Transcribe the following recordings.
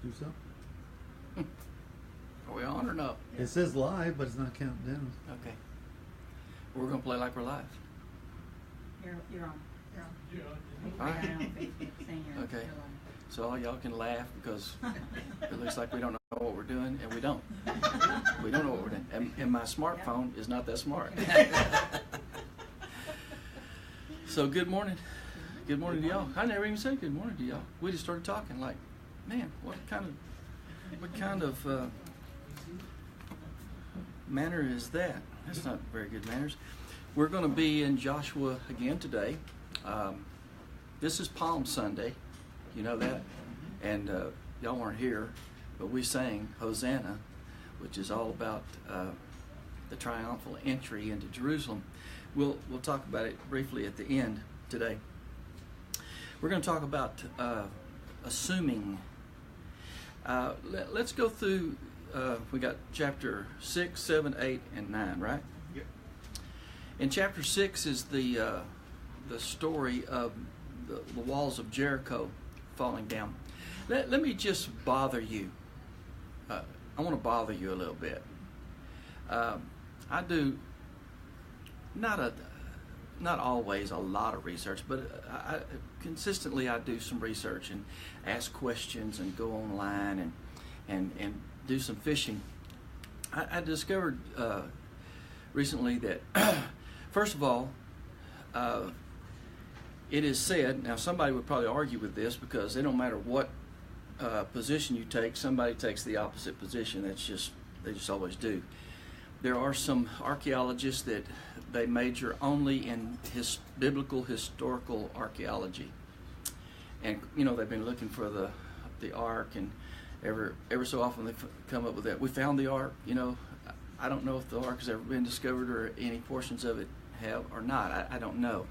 Do so. Are we on or no? It says live, but it's not counting down. Okay. We're going to play like we're live. You're on. You're on. All right. On Facebook saying you're Okay. you're on. So all y'all can laugh because it looks like we don't know what we're doing, and we don't. We don't know what we're doing. And my smartphone is not that smart. So good morning. Good morning to y'all. I never even said good morning to y'all. We just started talking like, man, what kind of manner is that? That's not very good manners. We're going to be in Joshua again today. This is Palm Sunday. You know that? And y'all weren't here, but we sang Hosanna, which is all about the triumphal entry into Jerusalem. We'll talk about it briefly at the end today. We're going to talk about assuming. Let's go through, we got chapter 6, 7, 8, and 9, right? Yep. In chapter 6 is the story of the walls of Jericho falling down. Let me just bother you. I want to bother you a little bit. I do not always a lot of research, but consistently I do some research and ask questions and go online and do some fishing. I discovered recently that first of all, it is said, now somebody would probably argue with this because it don't matter what position you take, somebody takes the opposite position. They just always do. There are some archaeologists that they major only in biblical historical archaeology, and they've been looking for the ark, and ever so often they come up with that. We found the ark. I don't know if the ark has ever been discovered or any portions of it have or not. I don't know.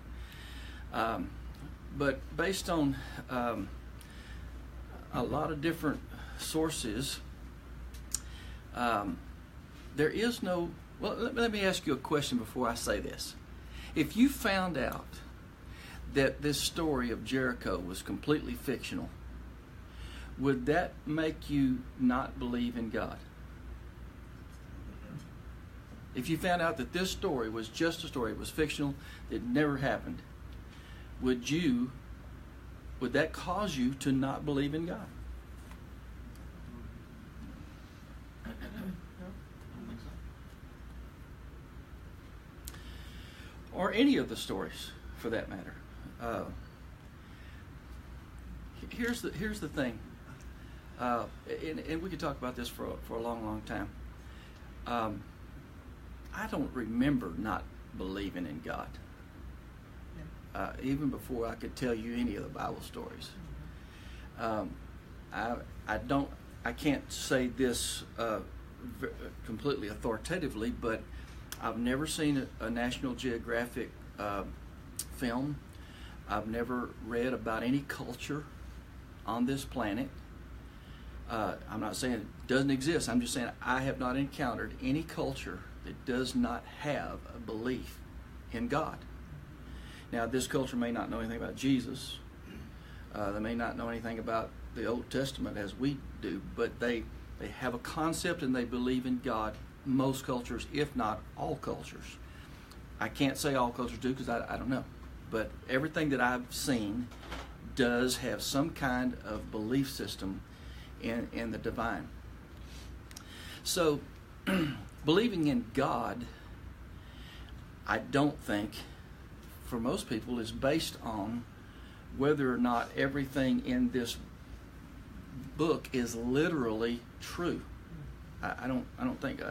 But based on a lot of different sources, there is no... Well, let me ask you a question before I say this. If you found out that this story of Jericho was completely fictional, would that make you not believe in God? If you found out that this story was just a story, it was fictional, it never happened, would that cause you to not believe in God? Or any of the stories, for that matter. Here's the thing, and we could talk about this for a long time. I don't remember not believing in God, even before I could tell you any of the Bible stories. I can't say this completely authoritatively, but I've never seen a National Geographic film. I've never read about any culture on this planet. I'm not saying it doesn't exist. I'm just saying I have not encountered any culture that does not have a belief in God. Now, this culture may not know anything about Jesus. They may not know anything about the Old Testament as we do, but they have a concept and they believe in God. Most cultures, if not all cultures. I can't say all cultures do because I don't know. But everything that I've seen does have some kind of belief system in the divine. So, believing in God, I don't think, for most people, is based on whether or not everything in this book is literally true. I don't think.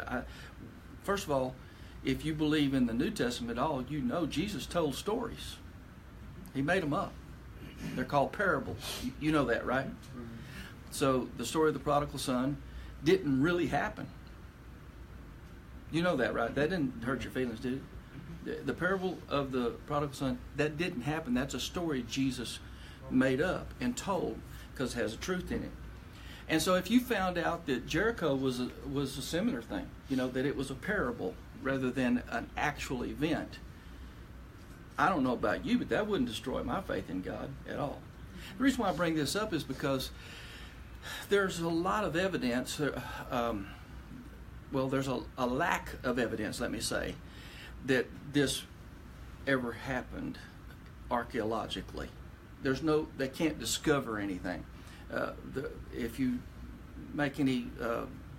First of all, if you believe in the New Testament at all, you know Jesus told stories. He made them up. They're called parables. You know that, right? So the story of the prodigal son didn't really happen. You know that, right? That didn't hurt your feelings, did it? The parable of the prodigal son, that didn't happen. That's a story Jesus made up and told because it has a truth in it. And so if you found out that Jericho was a similar thing, that it was a parable rather than an actual event, I don't know about you, but that wouldn't destroy my faith in God at all. The reason why I bring this up is because there's a lot of evidence. Well, there's a lack of evidence, let me say, that this ever happened archaeologically. They can't discover anything. If you make any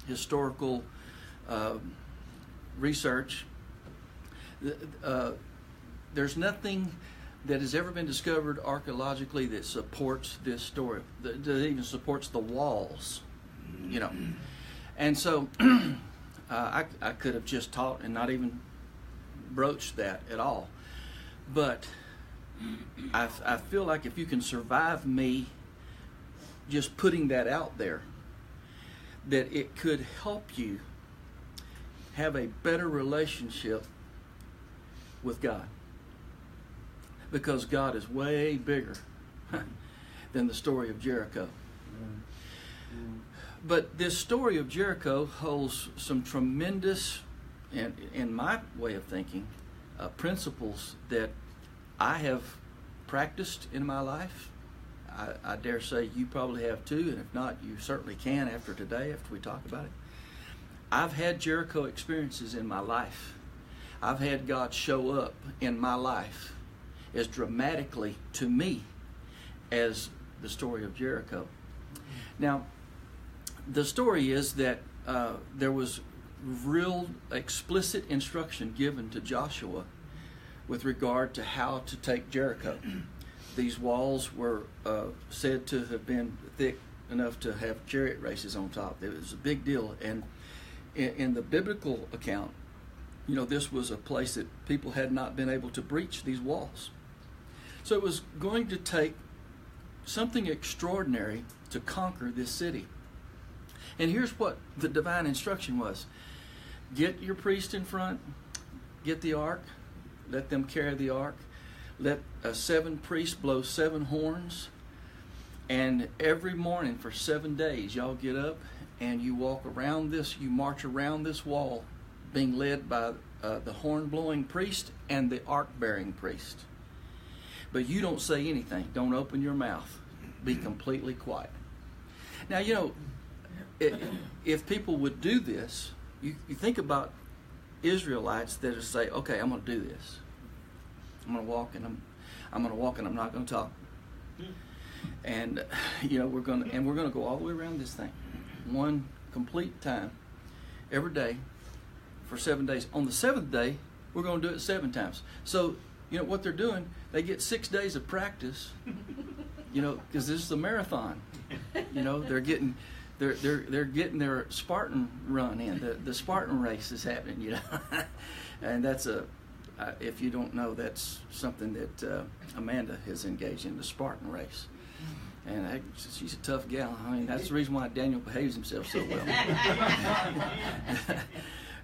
historical research, there's nothing that has ever been discovered archaeologically that supports this story, that even supports the walls, you know. And so I could have just taught and not even broached that at all. But I feel like if you can survive me just putting that out there, that it could help you have a better relationship with God. Because God is way bigger than the story of Jericho. But this story of Jericho holds some tremendous, and in my way of thinking, principles that I have practiced in my life. I dare say you probably have too, and if not, you certainly can after today, after we talk about it. I've had Jericho experiences in my life. I've had God show up in my life as dramatically to me as the story of Jericho. Now, the story is that there was real explicit instruction given to Joshua with regard to how to take Jericho. These walls were said to have been thick enough to have chariot races on top. It was a big deal. And in the biblical account, you know, this was a place that people had not been able to breach these walls. So it was going to take something extraordinary to conquer this city. And here's what the divine instruction was. Get your priest in front, get the ark, let them carry the ark, let 7 priests blow 7 horns, and every morning for 7 days y'all get up and you walk around this, you march around this wall being led by the horn-blowing priest and the ark-bearing priest. But you don't say anything. Don't open your mouth. Be completely quiet. Now, you know, if people would do this, you think about Israelites that say, okay, I'm going to do this. I'm going to walk and I'm going to walk and I'm not going to talk. And you know, we're going to go all the way around this thing, one complete time, every day, for 7 days. On the 7th day, we're going to do it 7 times. So, you know what they're doing? They get 6 days of practice. You know, because this is a marathon. You know, they're getting their Spartan run in. The Spartan race is happening. You know, and that's if you don't know, that's something that Amanda has engaged in, the Spartan race. And she's a tough gal. I mean, that's the reason why Daniel behaves himself so well.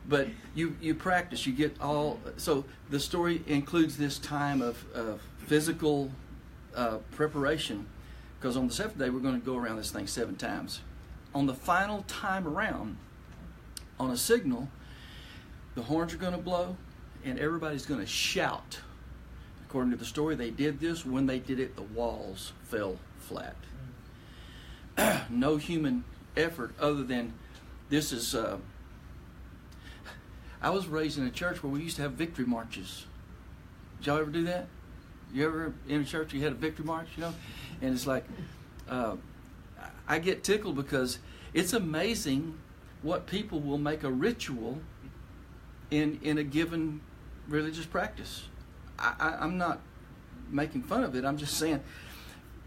But you practice, you get all. So the story includes this time of physical preparation, because on the 7th day we're going to go around this thing 7 times. On the final time around, on a signal, the horns are going to blow and everybody's going to shout. According to the story, they did this. When they did it, the walls fell flat. No human effort other than this is... I was raised in a church where we used to have victory marches. Did y'all ever do that? You ever in a church you had a victory march, you know? And it's like, I get tickled because it's amazing what people will make a ritual in a given religious practice. I'm not making fun of it. I'm just saying,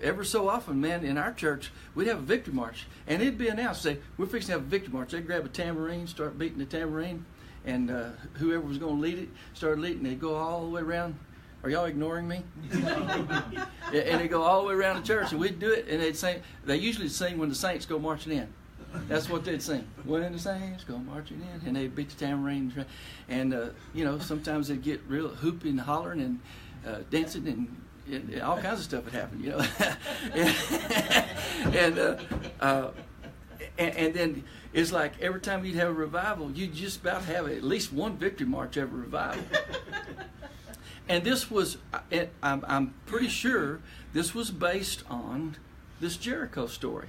ever so often, man, in our church, we'd have a victory march. And it'd be announced, say, we're fixing to have a victory march. They'd grab a tambourine, start beating the tambourine, and whoever was going to lead it started leading. They'd go all the way around. Are y'all ignoring me? And they'd go all the way around the church, and we'd do it, and they'd sing. They usually sing when the saints go marching in. That's what they'd sing. When the saints go marching in, and they'd beat the tambourine. And, you know, sometimes they'd get real hooping and hollering and dancing, and all kinds of stuff would happen, you know. And then it's like every time you'd have a revival, you'd just about have at least one victory march every revival. And this was, I'm pretty sure this was based on this Jericho story.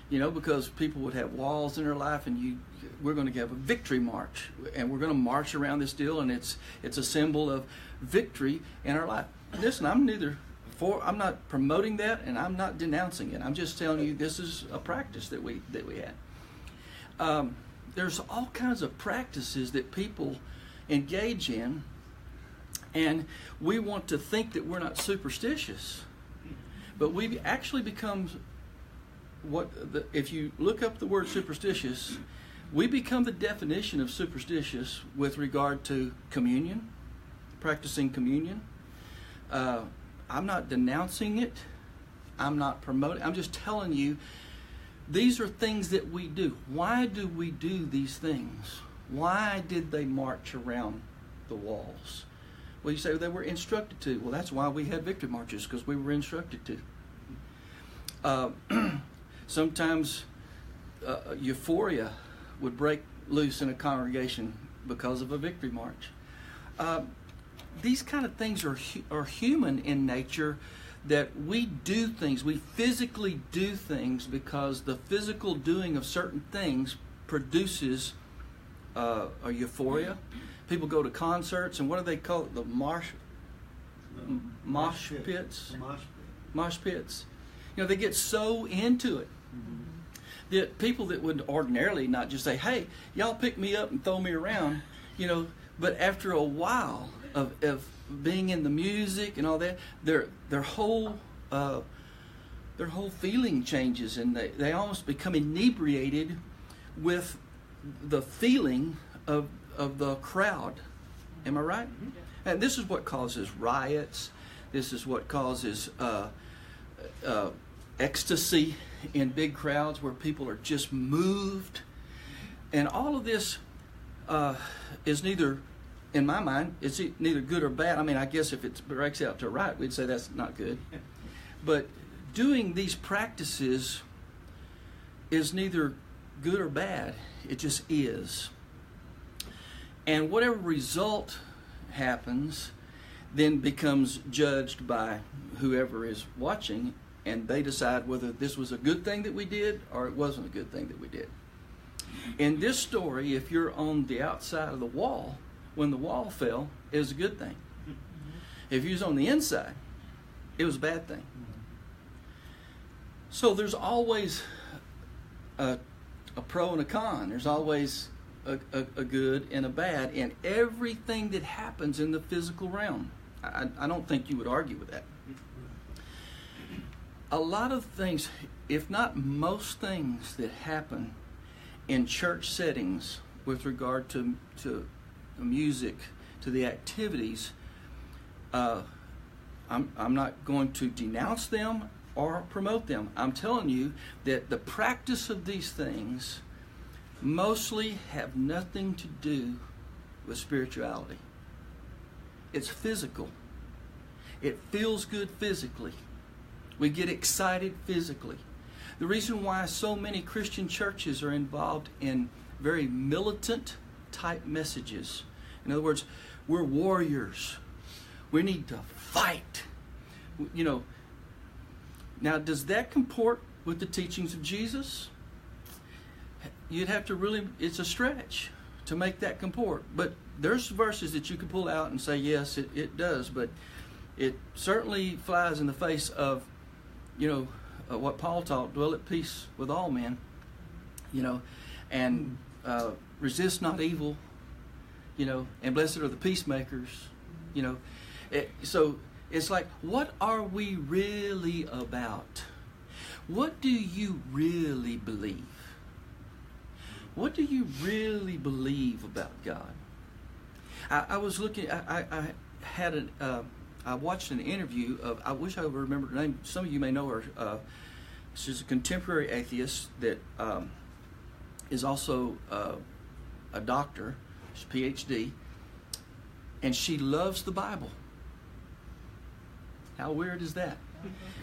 because people would have walls in their life, and we're going to have a victory march, and we're going to march around this deal, and it's a symbol of victory in our life. Listen, I'm not promoting that, and I'm not denouncing it. I'm just telling you this is a practice that we had. There's all kinds of practices that people engage in, and we want to think that we're not superstitious, but we actually become if you look up the word superstitious, we become the definition of superstitious with regard to communion, practicing communion. I'm not denouncing it. I'm not promoting. I'm just telling you, these are things that we do. Why do we do these things? Why did they march around the walls? Well, you say they were instructed to. Well, that's why we had victory marches, because we were instructed to. Sometimes euphoria would break loose in a congregation because of a victory march. These kind of things are human in nature, that we do things, we physically do things because the physical doing of certain things produces a euphoria. People go to concerts, and what do they call it? The mosh pits? Mosh pits. They get so into it that people that would ordinarily not just say, hey, y'all pick me up and throw me around, but after a while of being in the music and all that, their whole feeling changes, and they almost become inebriated with the feeling of the crowd. Am I right? And this is what causes riots. This is what causes ecstasy in big crowds where people are just moved. And all of this is neither, in my mind, it's neither good or bad. I mean, I guess if it breaks out to right, we'd say that's not good. But doing these practices is neither good or bad. It just is. And whatever result happens then becomes judged by whoever is watching, and they decide whether this was a good thing that we did or it wasn't a good thing that we did. In this story, if you're on the outside of the wall, when the wall fell, it was a good thing. If you was on the inside, it was a bad thing. So there's always a pro and a con. There's always a good and a bad in everything that happens in the physical realm. I don't think you would argue with that. A lot of things, if not most things that happen in church settings with regard to music, to the activities, I'm not going to denounce them or promote them. I'm telling you that the practice of these things mostly have nothing to do with spirituality. It's physical. It feels good physically. We get excited physically. The reason why so many Christian churches are involved in very militant type messages. In other words, we're warriors. We need to fight. Now, does that comport with the teachings of Jesus? You'd have to really, it's a stretch to make that comport. But there's verses that you can pull out and say, yes, it does. But it certainly flies in the face of, what Paul taught, dwell at peace with all men, and resist not evil, and blessed are the peacemakers, So it's like, what are we really about? What do you really believe? What do you really believe about God? I was looking, I watched an interview of, I wish I would remember her name. Some of you may know her. She's a contemporary atheist that is also a doctor. She's a PhD. And she loves the Bible. How weird is that?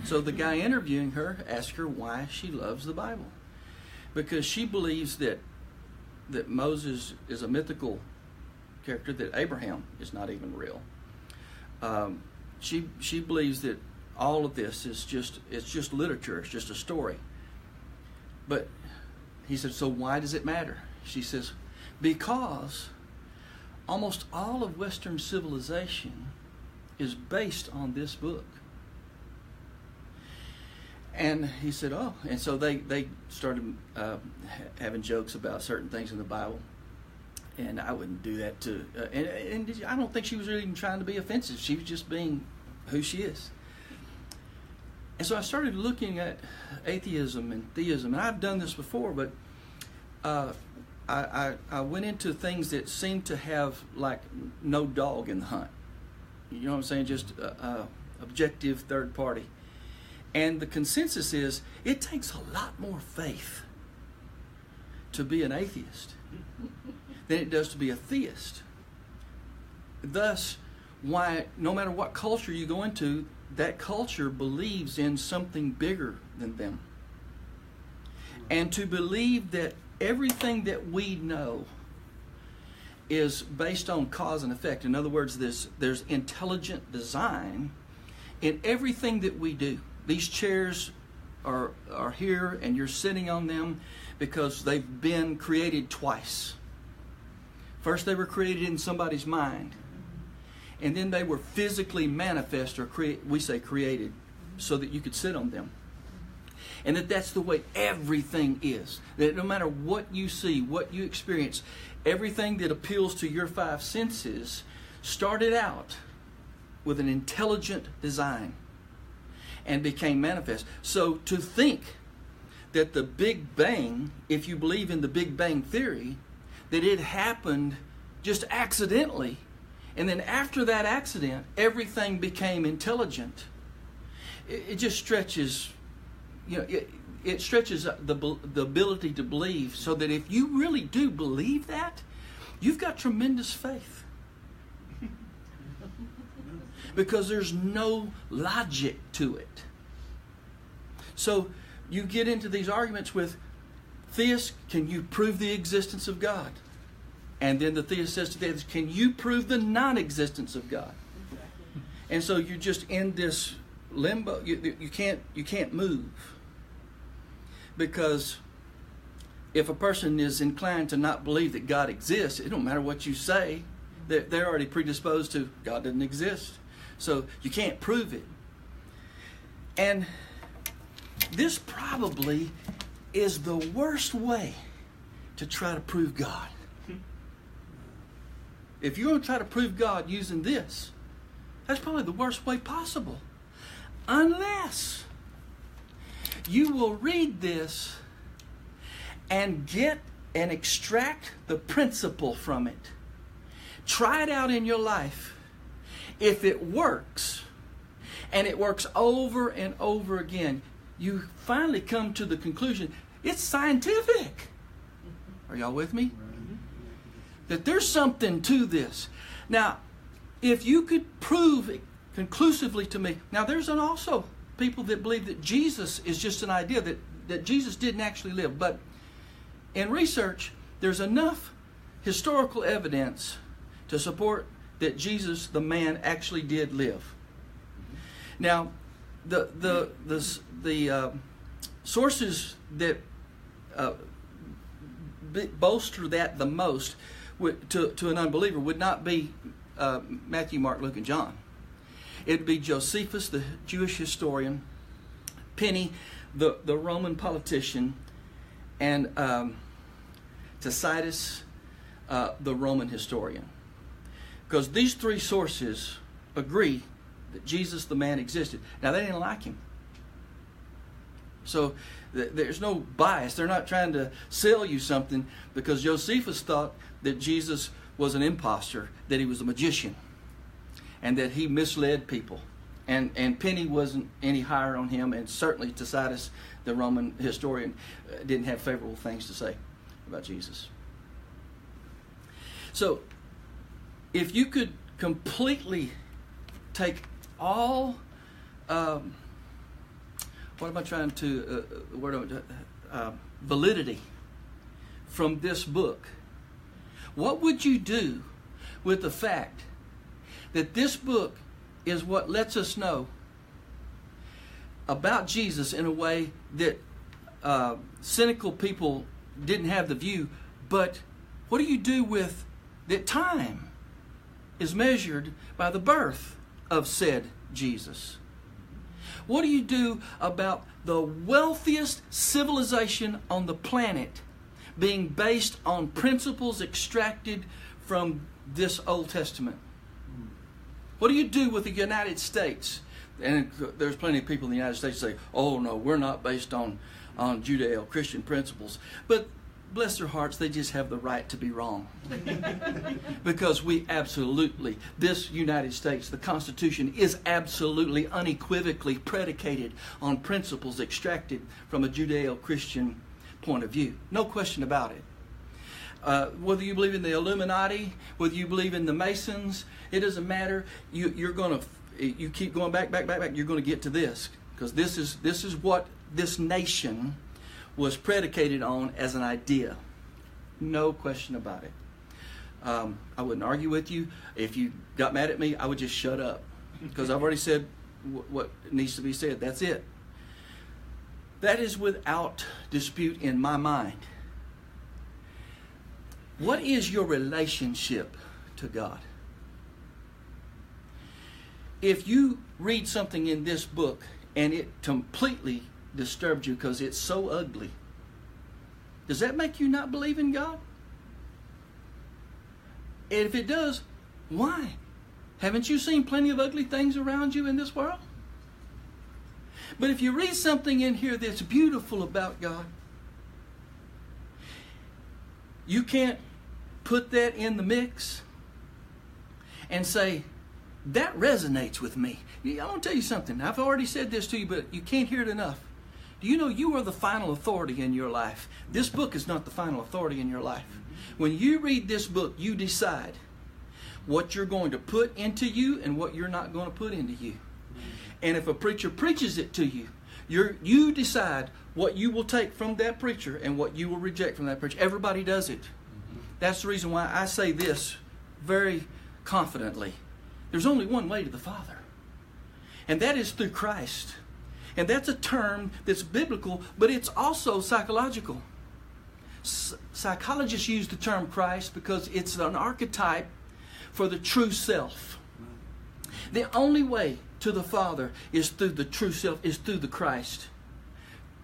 So the guy interviewing her asked her why she loves the Bible. Because she believes that Moses is a mythical character, that Abraham is not even real. She believes that all of this is just literature, it's just a story. But he said, so why does it matter? She says, because almost all of Western civilization is based on this book. And he said, oh. And so they started having jokes about certain things in the Bible. And I wouldn't do that to... and I don't think she was really even trying to be offensive. She was just being who she is. And so I started looking at atheism and theism. And I've done this before, but I went into things that seemed to have like no dog in the hunt. You know what I'm saying? Just objective third party. And the consensus is it takes a lot more faith to be an atheist than it does to be a theist. Thus, why no matter what culture you go into, that culture believes in something bigger than them. And to believe that everything that we know is based on cause and effect. In other words, there's intelligent design in everything that we do. These chairs are here and you're sitting on them because they've been created twice. First they were created in somebody's mind. And then they were physically manifest or created so that you could sit on them. And that's the way everything is. That no matter what you see, what you experience, everything that appeals to your five senses started out with an intelligent design and became manifest. So to think that the Big Bang, if you believe in the Big Bang Theory, that it happened just accidentally, and then after that accident, everything became intelligent, it just stretches, it stretches the ability to believe, so that if you really do believe that, you've got tremendous faith. Because there's no logic to it. So you get into these arguments with theists, can you prove the existence of God? And then the theist says to the theist, can you prove the non-existence of God? And so you're just in this limbo. You can't move. Because if a person is inclined to not believe that God exists, it don't matter what you say. They're already predisposed to God doesn't exist. So you can't prove it. And this probably is the worst way to try to prove God. If you're going to try to prove God using this, that's probably the worst way possible. Unless you will read this and get and extract the principle from it. Try it out in your life. If it works, and it works over and over again, you finally come to the conclusion, it's scientific. Are y'all with me? That there's something to this. Now, if you could prove it conclusively to me, now there's also people that believe that Jesus is just an idea, that Jesus didn't actually live. But in research, there's enough historical evidence to support that Jesus, the man, actually did live. Now, the sources that bolster that the most to an unbeliever would not be Matthew, Mark, Luke, and John. It would be Josephus, the Jewish historian, Pliny, the Roman politician, and Tacitus, the Roman historian. Because these three sources agree that Jesus, the man, existed. Now, they didn't like him. So there's no bias. They're not trying to sell you something, because Josephus thought that Jesus was an imposter, that he was a magician, and that he misled people. And Pliny wasn't any higher on him, and certainly Tacitus, the Roman historian, didn't have favorable things to say about Jesus. So, if you could completely take all, validity from this book, what would you do with the fact that this book is what lets us know about Jesus in a way that cynical people didn't have the view, but what do you do with that time is measured by the birth of said Jesus? What do you do about the wealthiest civilization on the planet being based on principles extracted from this Old Testament? What do you do with the United States? And there's plenty of people in the United States say, oh no, we're not based on Judeo-Christian principles. But bless their hearts, they just have the right to be wrong. Because we absolutely, this United States, the Constitution is absolutely unequivocally predicated on principles extracted from a Judeo-Christian point of view. No question about it. Whether you believe in the Illuminati, whether you believe in the Masons, it doesn't matter. You keep going back, you're going to get to this. Because this is what this nation was predicated on as an idea. No question about it. I wouldn't argue with you. If you got mad at me, I would just shut up. Because I've already said what needs to be said. That's it. That is without dispute in my mind. What is your relationship to God? If you read something in this book and it completely disturbed you because it's so ugly, does that make you not believe in God? And if it does, why? Haven't you seen plenty of ugly things around you in this world? But if you read something in here that's beautiful about God, you can't put that in the mix and say, that resonates with me. I want to tell you something. I've already said this to you, but you can't hear it enough. Do you know you are the final authority in your life? This book is not the final authority in your life. When you read this book, you decide what you're going to put into you and what you're not going to put into you. And if a preacher preaches it to you, you decide what you will take from that preacher and what you will reject from that preacher. Everybody does it. That's the reason why I say this very confidently. There's only one way to the Father, and that is through Christ. And that's a term that's biblical, but it's also psychological. Psychologists use the term Christ because it's an archetype for the true self. The only way to the Father is through the true self, is through the Christ.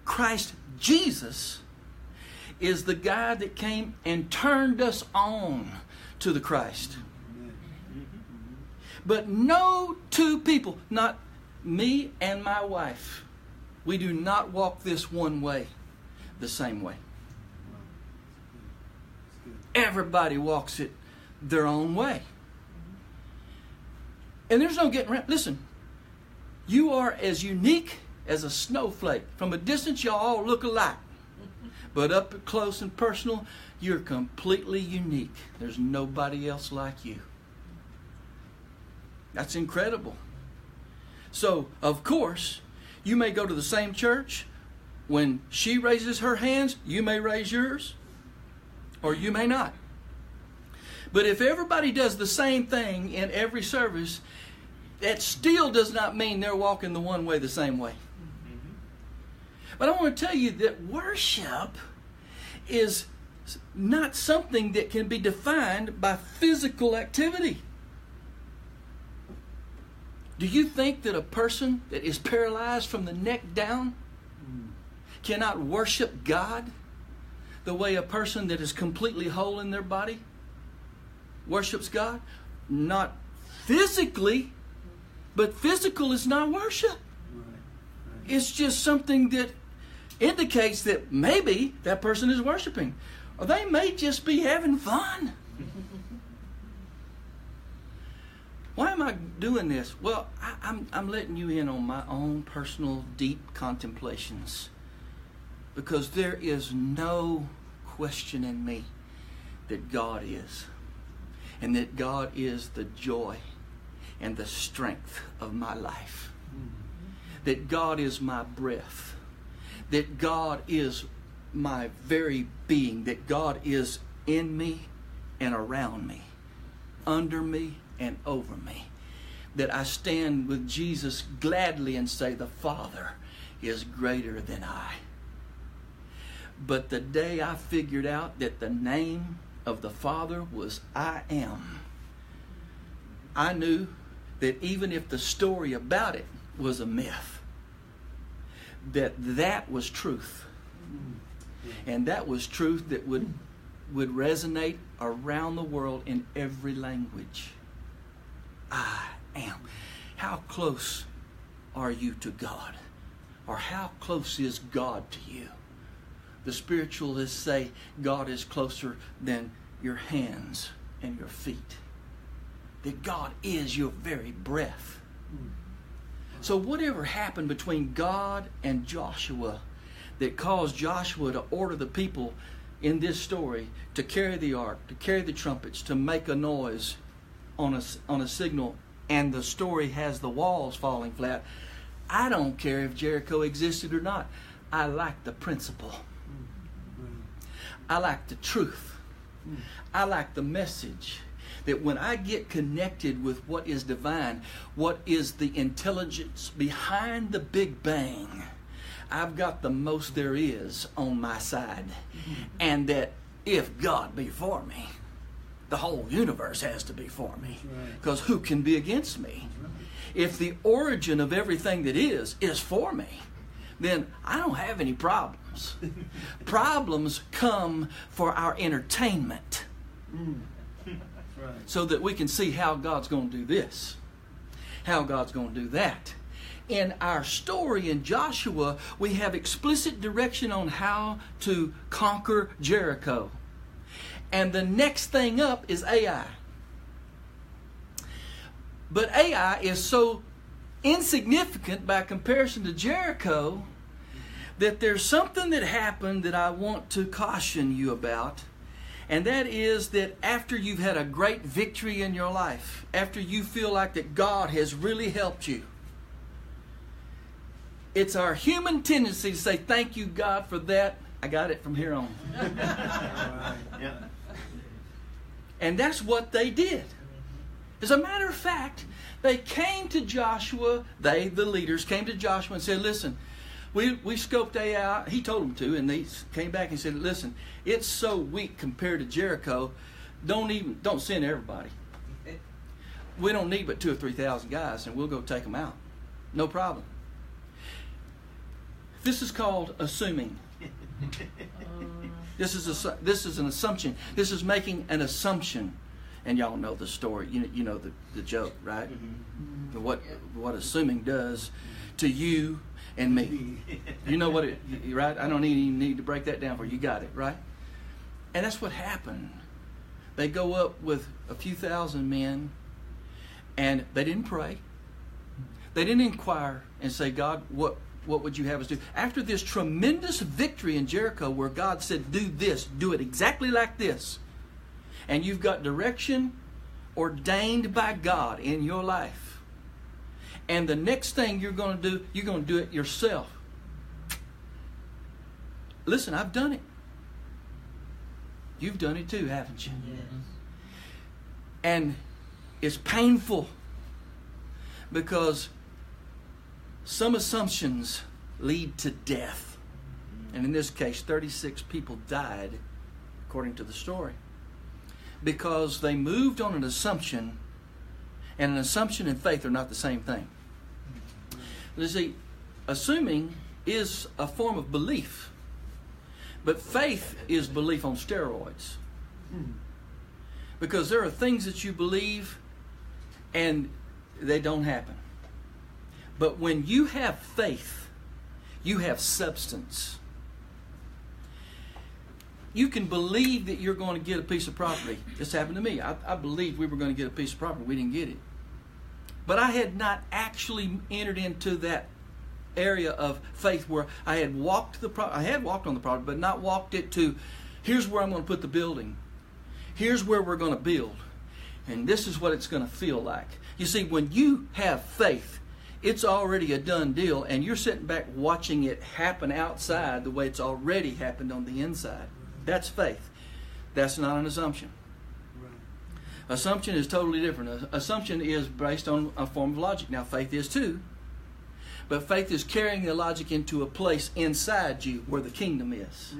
Christ Jesus is the guy that came and turned us on to the Christ. But no two people, not me and my wife, we do not walk this one way the same way. Everybody walks it their own way. And there's no getting around. Listen, you are as unique as a snowflake. From a distance, you all look alike. But up close and personal, you're completely unique. There's nobody else like you. That's incredible. So, of course, you may go to the same church. When she raises her hands, you may raise yours, or you may not. But if everybody does the same thing in every service, that still does not mean they're walking the one way the same way. But I want to tell you that worship is not something that can be defined by physical activity. Do you think that a person that is paralyzed from the neck down cannot worship God the way a person that is completely whole in their body worships God? Not physically, but physical is not worship. It's just something that indicates that maybe that person is worshiping, or they may just be having fun. Why am I doing this? Well, I'm letting you in on my own personal deep contemplations, because there is no question in me that God is, and that God is the joy and the strength of my life, that God is my breath, that God is my very being, that God is in me and around me, under me and over me, that I stand with Jesus gladly and say, the Father is greater than I. But the day I figured out that the name of the Father was I Am, I knew that even if the story about it was a myth, that was truth. And that was truth that would resonate around the world in every language. I am. How close are you to God? Or how close is God to you? The spiritualists say God is closer than your hands and your feet. That God is your very breath. So whatever happened between God and Joshua that caused Joshua to order the people in this story to carry the ark, to carry the trumpets, to make a noise on a signal, and the story has the walls falling flat, I don't care if Jericho existed or not. I like the principle. I like the truth. I like the message that when I get connected with what is divine, what is the intelligence behind the Big Bang, I've got the most there is on my side. And that if God be for me, the whole universe has to be for me. Because who can be against me? If the origin of everything that is for me, then I don't have any problems. Problems come for our entertainment. So that we can see how God's going to do this, how God's going to do that. In our story in Joshua, we have explicit direction on how to conquer Jericho. And the next thing up is Ai. But Ai is so insignificant by comparison to Jericho that there's something that happened that I want to caution you about. And that is that after you've had a great victory in your life, after you feel like that God has really helped you, it's our human tendency to say, thank you, God, for that. I got it from here on. And that's what they did. As a matter of fact, they came to Joshua, the leaders, came to Joshua and said, listen, we scoped Ai out. He told them to, and they came back and said, listen, it's so weak compared to Jericho, don't send everybody. We don't need but 2,000 or 3,000 guys, and we'll go take them out. No problem. This is called assuming. This is an assumption. This is making an assumption. And y'all know the story. You know the joke, right? Mm-hmm. What assuming does to you and me. You know what it, right? I don't even need to break that down for you. You got it, right? And that's what happened. They go up with a few thousand men, and they didn't pray. They didn't inquire and say, God, what would you have us do? After this tremendous victory in Jericho where God said, do this, do it exactly like this, and you've got direction ordained by God in your life, and the next thing you're going to do, you're going to do it yourself. Listen, I've done it. You've done it too, haven't you? Yes. And it's painful because some assumptions lead to death. And in this case, 36 people died, according to the story, because they moved on an assumption, and an assumption and faith are not the same thing. You see, assuming is a form of belief, but faith is belief on steroids. Because there are things that you believe and they don't happen. But when you have faith, you have substance. You can believe that you're going to get a piece of property. This happened to me. I believed we were going to get a piece of property. We didn't get it. But I had not actually entered into that area of faith where I had walked I had walked on the property, but not walked it to, here's where I'm going to put the building. Here's where we're going to build. And this is what it's going to feel like. You see, when you have faith, it's already a done deal, and you're sitting back watching it happen outside the way it's already happened on the inside. That's faith. That's not an assumption. Assumption is totally different. Assumption is based on a form of logic. Now, faith is too. But faith is carrying the logic into a place inside you where the kingdom is.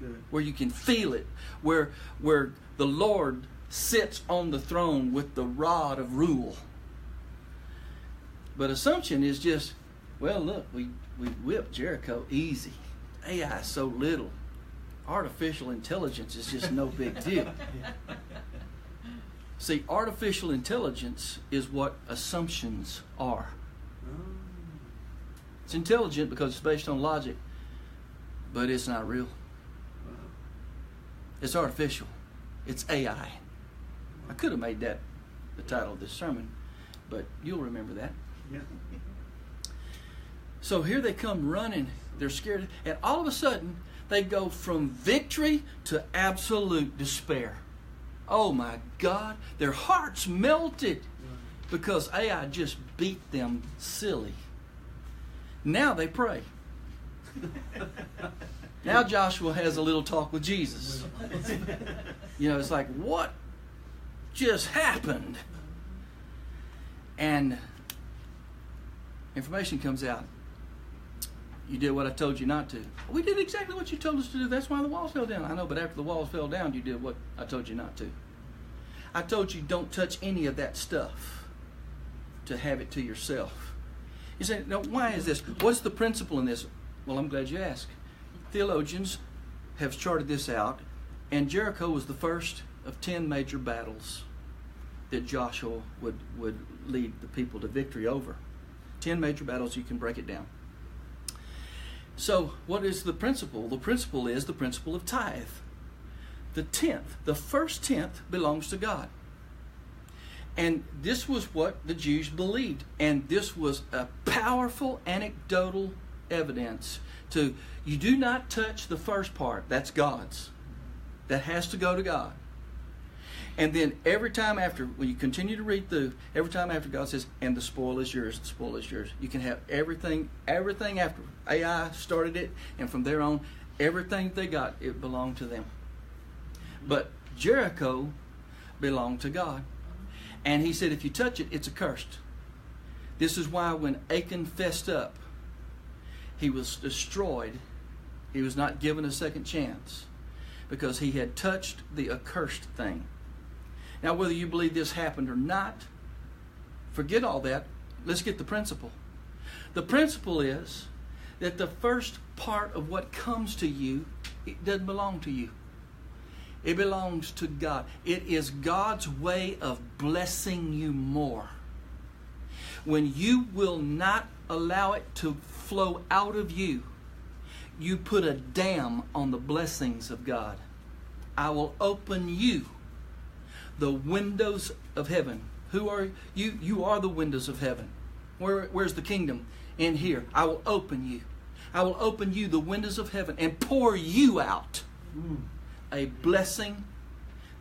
Good. where you can feel it, where the Lord sits on the throne with the rod of rule. But assumption is just, well, look, we whipped Jericho easy. AI is so little. Artificial intelligence is just no big deal. See, artificial intelligence is what assumptions are. It's intelligent because it's based on logic, but it's not real. It's artificial. It's AI. I could have made that the title of this sermon, but you'll remember that. Yeah. So here they come running. They're scared. And all of a sudden, they go from victory to absolute despair. Oh my God. Their hearts melted because AI just beat them silly. Now they pray. Now Joshua has a little talk with Jesus. You know, it's like, what just happened? And information comes out. You did what I told you not to. We did exactly what you told us to do. That's why the walls fell down. I know, but after the walls fell down, you did what I told you not to. I told you don't touch any of that stuff to have it to yourself. You say, no, why is this? What's the principle in this? Well, I'm glad you asked. Theologians have charted this out, and Jericho was the first of 10 major battles that Joshua would lead the people to victory over. 10 major battles, you can break it down. So what is the principle? The principle is the principle of tithe. The tenth, the first tenth belongs to God. And this was what the Jews believed. And this was a powerful anecdotal evidence to, you do not touch the first part. That's God's. That has to go to God. And then every time after, when you continue to read through, every time after God says, and the spoil is yours, the spoil is yours. You can have everything after. AI started it, and from there on, everything they got, it belonged to them. But Jericho belonged to God. And he said, if you touch it, it's accursed. This is why when Achan fessed up, he was destroyed. He was not given a second chance because he had touched the accursed thing. Now, whether you believe this happened or not, forget all that. Let's get the principle. The principle is that the first part of what comes to you, it doesn't belong to you. It belongs to God. It is God's way of blessing you more. When you will not allow it to flow out of you, you put a dam on the blessings of God. I will open you the windows of heaven. Who are you? You are the windows of heaven. Where's the kingdom? In here. I will open you. I will open you the windows of heaven and pour you out a blessing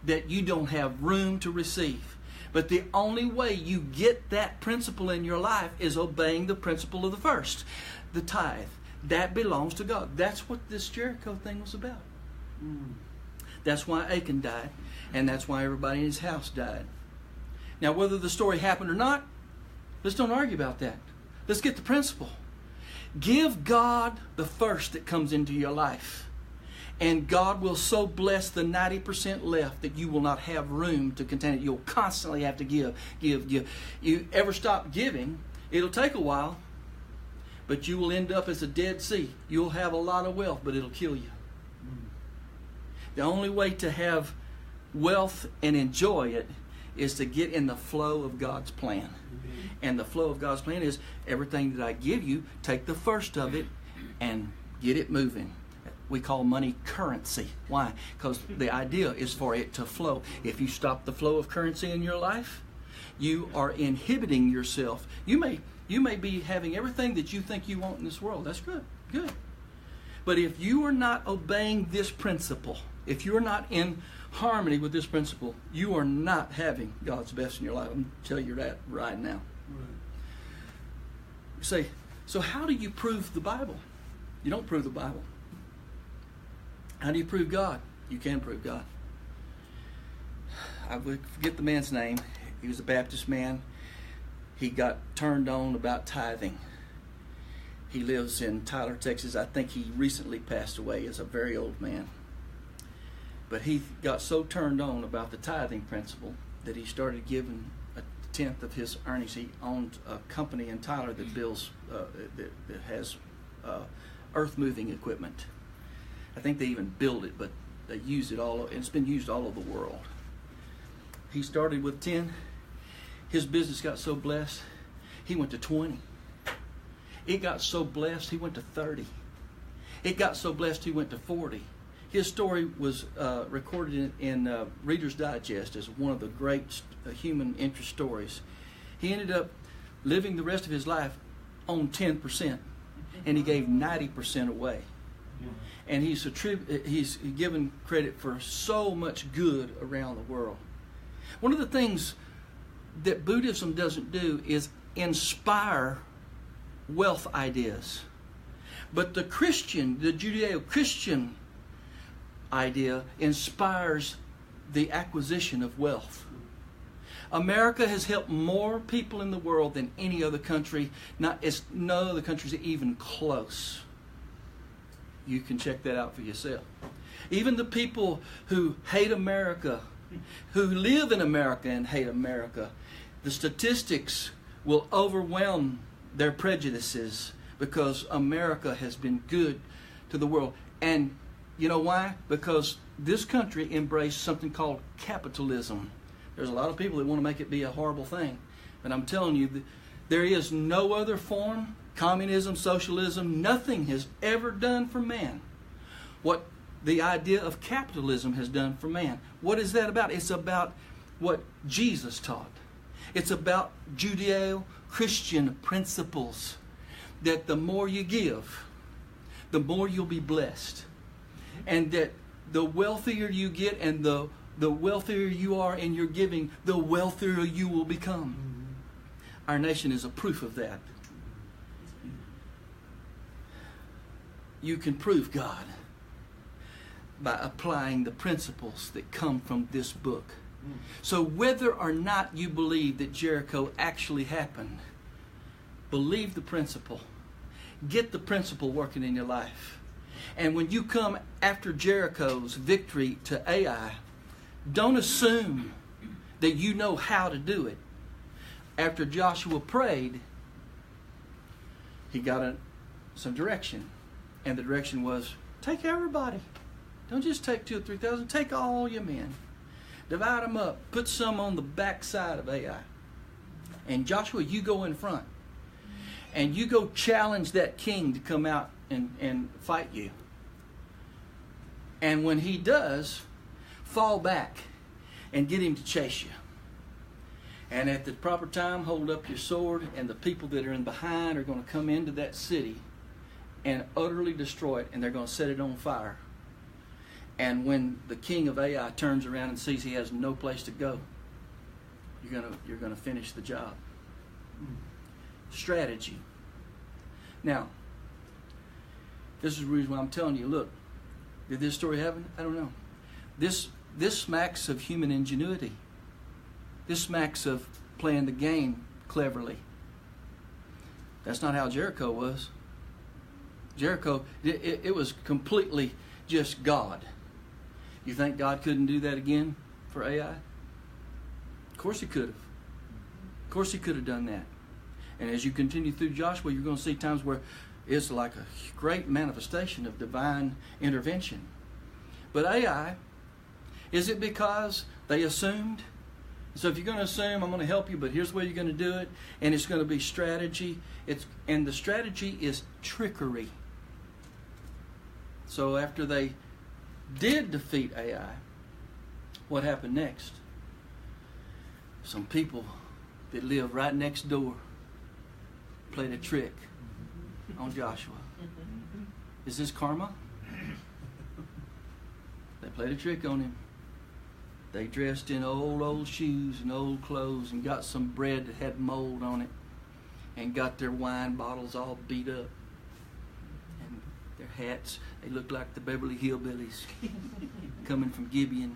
that you don't have room to receive. But the only way you get that principle in your life is obeying the principle of the first, the tithe. That belongs to God. That's what this Jericho thing was about. That's why Achan died, and that's why everybody in his house died. Now, whether the story happened or not, let's don't argue about that. Let's get the principle. Give God the first that comes into your life, and God will so bless the 90% left that you will not have room to contain it. You'll constantly have to give. You ever stop giving, it'll take a while, but you will end up as a Dead Sea. You'll have a lot of wealth, but it'll kill you. The only way to have wealth and enjoy it is to get in the flow of God's plan. And the flow of God's plan is everything that I give you, take the first of it and get it moving. We call money currency. Why? Because the idea is for it to flow. If you stop the flow of currency in your life, you are inhibiting yourself. You may be having everything that you think you want in this world. That's good. But if you are not obeying this principle, if you're not in harmony with this principle, you are not having God's best in your life. I'm going to tell you that right now. You say, so how do you prove the Bible? You don't prove the Bible. How do you prove God? You can prove God. I forget the man's name. He was a Baptist man. He got turned on about tithing. He lives in Tyler, Texas. I think he recently passed away as a very old man. But he got so turned on about the tithing principle that he started giving a tenth of his earnings. He owned a company in Tyler that builds, that has earth moving equipment. I think they even build it, but they use it all. It's been used all over the world. He started with 10. His business got so blessed, he went to 20. It got so blessed, he went to 30. It got so blessed, he went to 40. His story was recorded in Reader's Digest as one of the great human interest stories. He ended up living the rest of his life on 10%, and he gave 90% away. And he's given credit for so much good around the world. One of the things that Buddhism doesn't do is inspire wealth ideas. But the Judeo-Christian idea inspires the acquisition of wealth. America has helped more people in the world than any other country. No other countries are even close. You can check that out for yourself. Even the people who hate America, who live in America and hate America, the statistics will overwhelm their prejudices because America has been good to the world. And you know why? Because this country embraced something called capitalism. There's a lot of people that want to make it be a horrible thing. But I'm telling you, there is no other form, communism, socialism, nothing has ever done for man what the idea of capitalism has done for man. What is that about? It's about what Jesus taught. It's about Judeo-Christian principles that the more you give, the more you'll be blessed. And that the wealthier you get and the wealthier you are in your giving, the wealthier you will become. Our nation is a proof of that. You can prove God by applying the principles that come from this book. So whether or not you believe that Jericho actually happened, believe the principle. Get the principle working in your life. And when you come after Jericho's victory to Ai, don't assume that you know how to do it. After Joshua prayed, he got some direction. And the direction was, take everybody. Don't just take 2,000 or 3,000. Take all your men. Divide them up. Put some on the back side of Ai. And Joshua, you go in front. And you go challenge that king to come out and fight you. And when he does, fall back and get him to chase you. And at the proper time, hold up your sword, and the people that are in behind are going to come into that city and utterly destroy it, and they're going to set it on fire. And when the king of Ai turns around and sees he has no place to go, you're going to finish the job. Strategy. Now, this is the reason why I'm telling you, look, did this story happen? I don't know. This smacks of human ingenuity. This smacks of playing the game cleverly. That's not how Jericho was. Jericho, it was completely just God. You think God couldn't do that again for Ai? Of course he could have. Of course he could have done that. And as you continue through Joshua, you're going to see times where it's like a great manifestation of divine intervention. But Ai, is it because they assumed? So if you're going to assume, I'm going to help you, but here's the way you're going to do it, and it's going to be strategy. And the strategy is trickery. So after they did defeat Ai, what happened next? Some people that live right next door played a trick on Joshua. Is this karma? They played a trick on him. They dressed in old shoes and old clothes and got some bread that had mold on it and got their wine bottles all beat up. And their hats, they looked like the Beverly Hillbillies coming from Gibeon.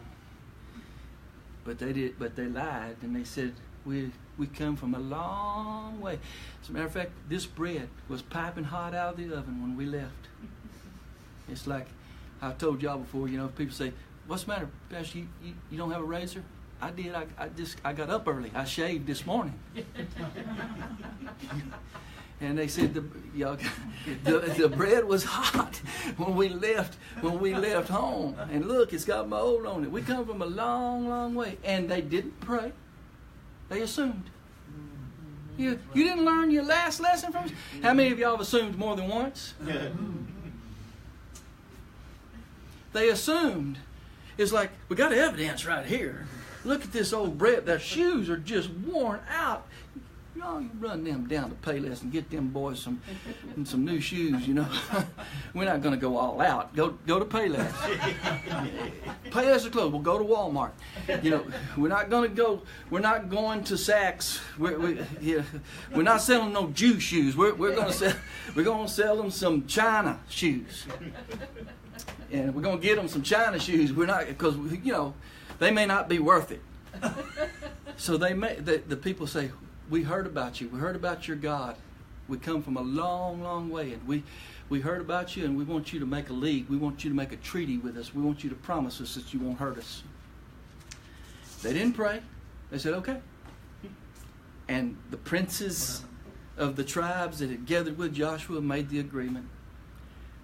But they lied, and they said, we come from a long way. As a matter of fact, this bread was piping hot out of the oven when we left. It's like I've told y'all before, people say, what's the matter, Pastor? You don't have a razor? I did. I got up early. I shaved this morning. And they said the bread was hot when we left home. And look, it's got mold on it. We come from a long, long way. And they didn't pray. They assumed. You didn't learn your last lesson from us? How many of y'all have assumed more than once? They assumed. It's like, we got evidence right here. Look at this old bread. Their shoes are just worn out. You run them down to Payless and get them boys some new shoes, We're not going to go all out. Go to Payless. Payless is closed. We'll go to Walmart. We're not going to go. We're not going to Saks. We're not selling no Jew shoes. We're going to sell them some China shoes. And we're going to get them some China shoes. We're not, because they may not be worth it. So the people say, we heard about you. We heard about your God. We come from a long, long way, and we heard about you, and we want you to make a league. We want you to make a treaty with us. We want you to promise us that you won't hurt us. They didn't pray. They said, okay. And the princes of the tribes that had gathered with Joshua made the agreement.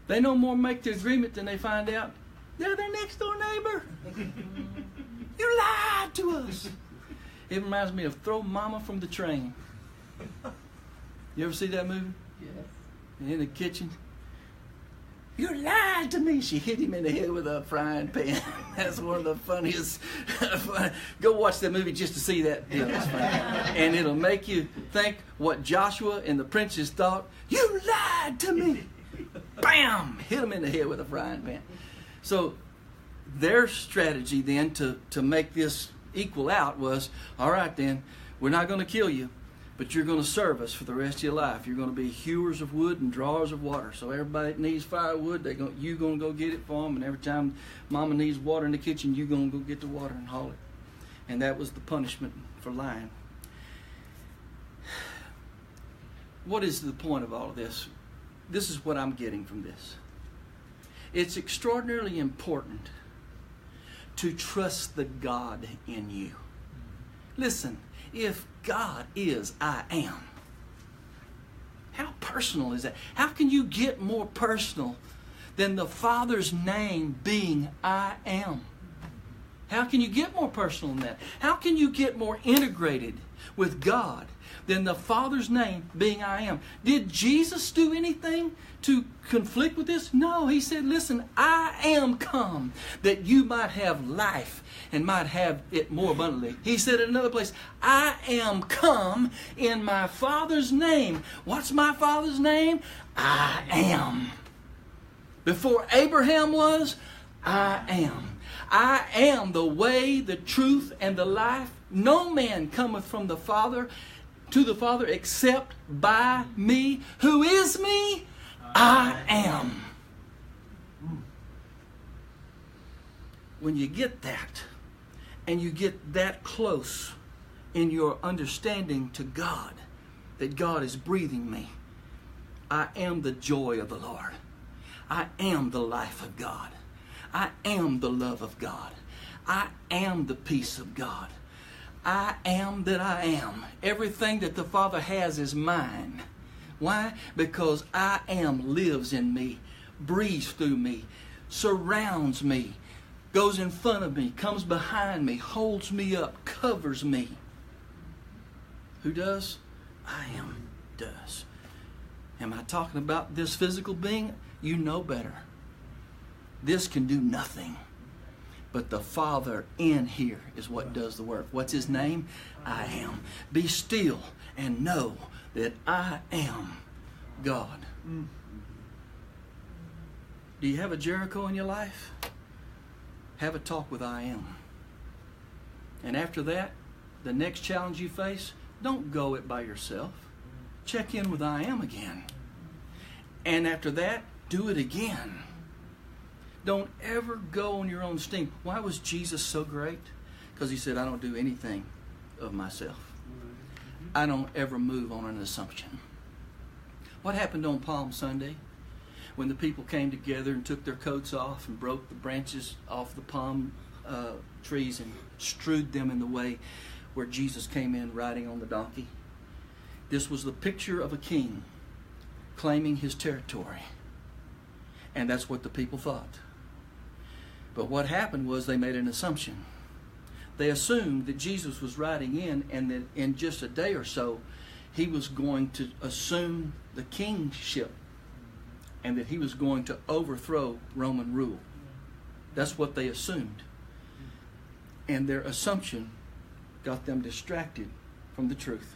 They no more make the agreement than they find out they're their next door neighbor. You lied to us. It reminds me of Throw Mama from the Train. You ever see that movie? Yes. And in the kitchen, you lied to me. She hit him in the head with a frying pan. That's one of the funniest. Go watch that movie just to see that. It's funny. And it'll make you think what Joshua and the princes thought. You lied to me. Bam! Hit him in the head with a frying pan. So their strategy then to make this equal out was, all right then, we're not going to kill you, but you're going to serve us for the rest of your life. You're going to be hewers of wood and drawers of water. So everybody that needs firewood, you're going to go get it for them, and every time Mama needs water in the kitchen, you're going to go get the water and haul it. And that was the punishment for lying. What is the point of all of this? This is what I'm getting from this. It's extraordinarily important to trust the God in you. Listen, if God is I am, how personal is that? How can you get more personal than the Father's name being I am? How can you get more personal than that? How can you get more integrated with God than the Father's name being I am? Did Jesus do anything to conflict with this? No, he said, listen, I am come that you might have life and might have it more abundantly. He said in another place, I am come in my Father's name. What's my Father's name? I am. Before Abraham was, I am. I am the way, the truth, and the life. No man cometh from the Father to the Father except by me. Who is me? I am. When you get that, and you get that close in your understanding to God, that God is breathing me, I am the joy of the Lord. I am the life of God. I am the love of God. I am the peace of God. I am that I am. Everything that the Father has is mine. Why? Because I am lives in me, breathes through me, surrounds me, goes in front of me, comes behind me, holds me up, covers me. Who does? I am does. Am I talking about this physical being? You know better. This can do nothing. But the Father in here is what does the work. What's His name? I am. Be still and know that I am God. Do you have a Jericho in your life? Have a talk with I am. And after that, the next challenge you face, don't go it by yourself. Check in with I am again. And after that, do it again. Don't ever go on your own steam. Why was Jesus so great? Because He said, I don't do anything of myself. I don't ever move on an assumption. What happened on Palm Sunday? when the people came together and took their coats off and broke the branches off the palm trees and strewed them in the way where Jesus came in riding on the donkey. This was the picture of a king claiming his territory. And that's what the people thought. But what happened was they made an assumption. They assumed that Jesus was riding in, and that in just a day or so he was going to assume the kingship and that he was going to overthrow Roman rule. That's what they assumed. And their assumption got them distracted from the truth.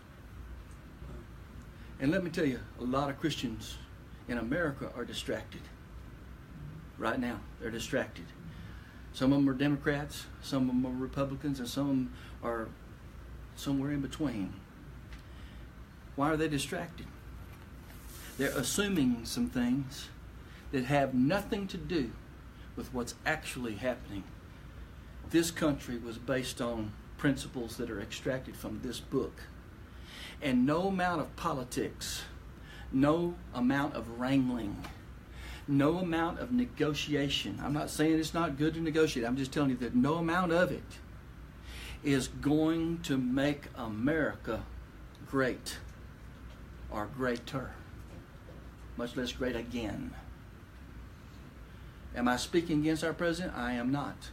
And let me tell you, a lot of Christians in America are distracted. Right now, they're distracted. Some of them are Democrats, some of them are Republicans, and some of them are somewhere in between. Why are they distracted? They're assuming some things that have nothing to do with what's actually happening. This country was based on principles that are extracted from this book. And no amount of politics, no amount of wrangling, no amount of negotiation. I'm not saying it's not good to negotiate. I'm just telling you that no amount of it is going to make America great or greater, much less great again. Am I speaking against our president? I am not.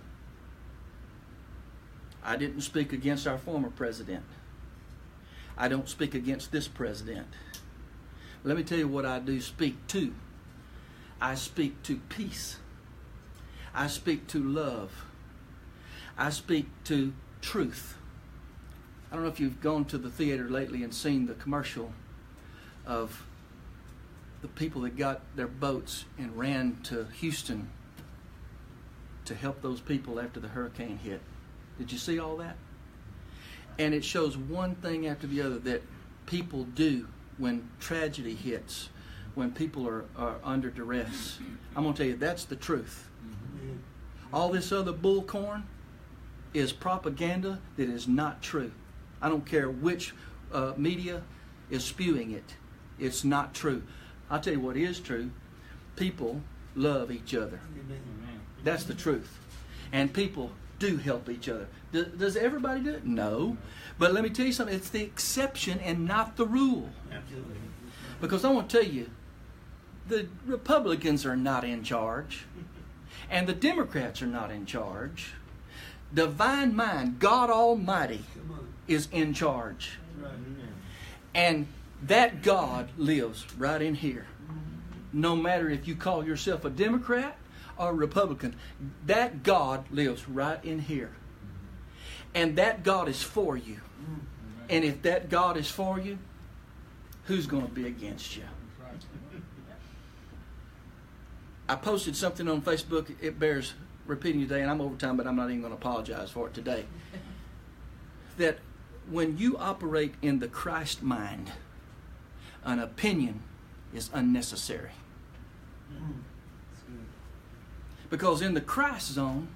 I didn't speak against our former president. I don't speak against this president. Let me tell you what I do speak to. I speak to peace. I speak to love. I speak to truth. I don't know if you've gone to the theater lately and seen the commercial of the people that got their boats and ran to Houston to help those people after the hurricane hit. Did you see all that? And it shows one thing after the other that people do when tragedy hits, when people are under duress. I'm going to tell you, that's the truth. All this other bullcorn is propaganda that is not true. I don't care which media is spewing it. It's not true. I'll tell you what is true. People love each other. That's the truth. And people do help each other. Does everybody do it? No. But let me tell you something. It's the exception and not the rule. Absolutely. Because I want to tell you, the Republicans are not in charge. And the Democrats are not in charge. Divine Mind, God Almighty, is in charge. Right. And that God lives right in here. No matter if you call yourself a Democrat or a Republican, that God lives right in here. And that God is for you. And if that God is for you, who's going to be against you? I posted something on Facebook. It bears repeating today, and I'm over time, but I'm not even going to apologize for it today. That when you operate in the Christ mind, an opinion is unnecessary. Because in the Christ zone,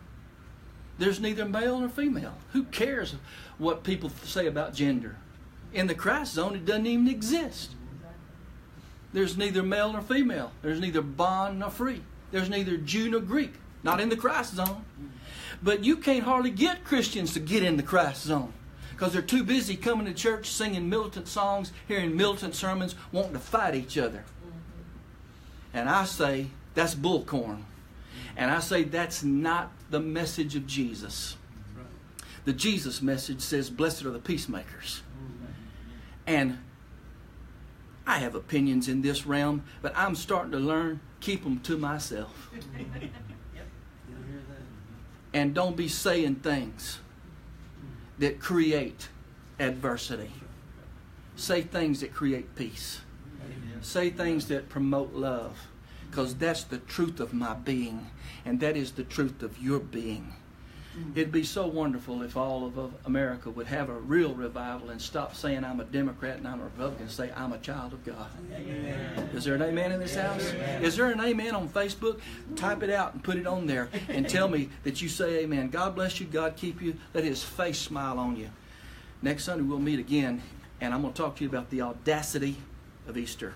there's neither male nor female. Who cares what people say about gender? In the Christ zone, it doesn't even exist. There's neither male nor female. There's neither bond nor free. There's neither Jew nor Greek. Not in the Christ zone. But you can't hardly get Christians to get in the Christ zone, because they're too busy coming to church, singing militant songs, hearing militant sermons, wanting to fight each other. And I say, that's bullcorn. And I say, that's not the message of Jesus. The Jesus message says, blessed are the peacemakers. And I have opinions in this realm, but I'm starting to learn, keep them to myself. And don't be saying things that create adversity. Say things that create peace. Say things that promote love. Because that's the truth of my being. And that is the truth of your being. It'd be so wonderful if all of America would have a real revival and stop saying I'm a Democrat and I'm a Republican and say I'm a child of God. Amen. Is there an amen in this house? Amen. Is there an amen on Facebook? Type it out and put it on there and tell me that you say amen. God bless you. God keep you. Let His face smile on you. Next Sunday we'll meet again, and I'm going to talk to you about the audacity of Easter.